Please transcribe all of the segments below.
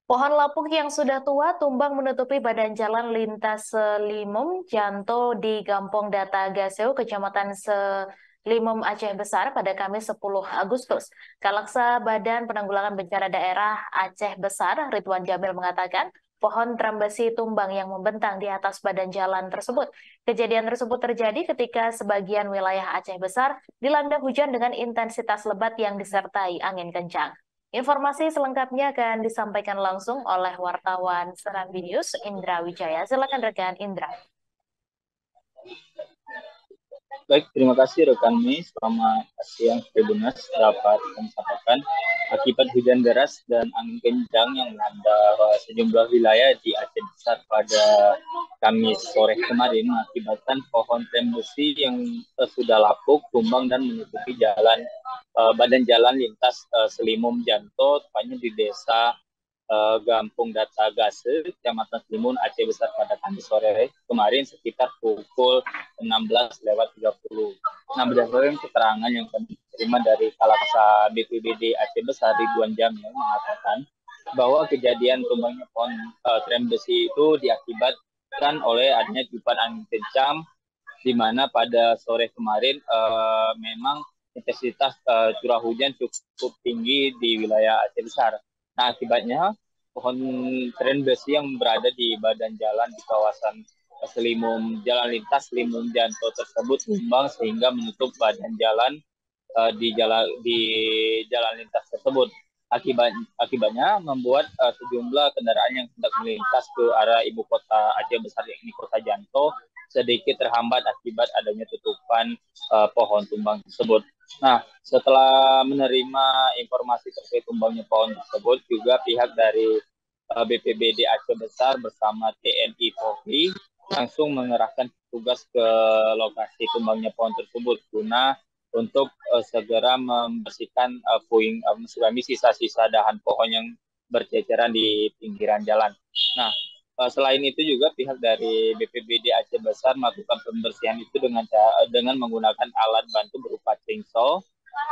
Pohon lapuk yang sudah tua tumbang menutupi badan jalan lintas Selimum Janto di Gampong Data Gaseo, Kecamatan Selimum, Aceh Besar pada Kamis 10 Agustus. Kalaksa Badan Penanggulangan Bencana Daerah Aceh Besar, Ridwan Jamil mengatakan, pohon trambesi tumbang yang membentang di atas badan jalan tersebut. Kejadian tersebut terjadi ketika sebagian wilayah Aceh Besar dilanda hujan dengan intensitas lebat yang disertai angin kencang. Informasi selengkapnya akan disampaikan langsung oleh wartawan Serambi News, Indra Wijaya. Silakan rekan Indra. Baik, terima kasih rekan Mi. Selamat siang, Tribuners. Dapat kami sampaikan, akibat hujan deras dan angin kencang yang melanda sejumlah wilayah di Aceh Besar pada Kamis sore kemarin mengakibatkan pohon trembesi yang sudah lapuk, tumbang dan menutupi jalan badan jalan lintas Selimum Janto, tepatnya di desa Gampung Data Gase, Kecamatan Selimun, Aceh Besar pada Kamis sore kemarin sekitar pukul 16:30. Nah, berdasarkan keterangan yang kami terima dari Kalaksa BPBD Aceh Besar, Ridwan Jamil mengatakan bahwa kejadian tumbangnya pohon tram besi itu diakibatkan oleh adanya tiupan angin kencang, di mana pada sore kemarin memang intensitas curah hujan cukup tinggi di wilayah Aceh Besar. Nah, akibatnya pohon tren besi yang berada di badan jalan di kawasan jalan lintas Selimum Janto tersebut tumbang sehingga menutup badan jalan di jalan lintas tersebut. Akibatnya membuat sejumlah kendaraan yang hendak melintas ke arah ibu kota Aceh Besar, yakni Kota Janto, sedikit terhambat akibat adanya tutupan pohon tumbang tersebut. Nah, setelah menerima informasi terkait tumbangnya pohon tersebut, juga pihak dari BPBD Aceh Besar bersama TNI Polri langsung mengerahkan petugas ke lokasi tumbangnya pohon tersebut guna untuk segera membersihkan sisa-sisa dahan pohon yang berceceran di pinggiran jalan. Nah, selain itu juga pihak dari BPBD Aceh Besar melakukan pembersihan itu dengan menggunakan alat bantu berupa chainsaw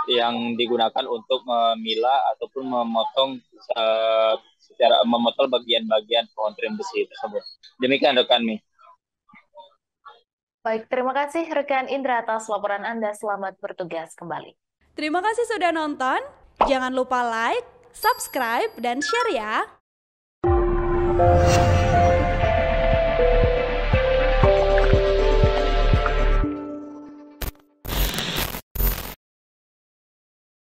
yang digunakan untuk memilah ataupun memotong bagian-bagian pohon trim besi tersebut. Demikian rekan Mi. Baik, terima kasih rekan Indra atas laporan Anda. Selamat bertugas kembali. Terima kasih sudah nonton. Jangan lupa like, subscribe, dan share ya.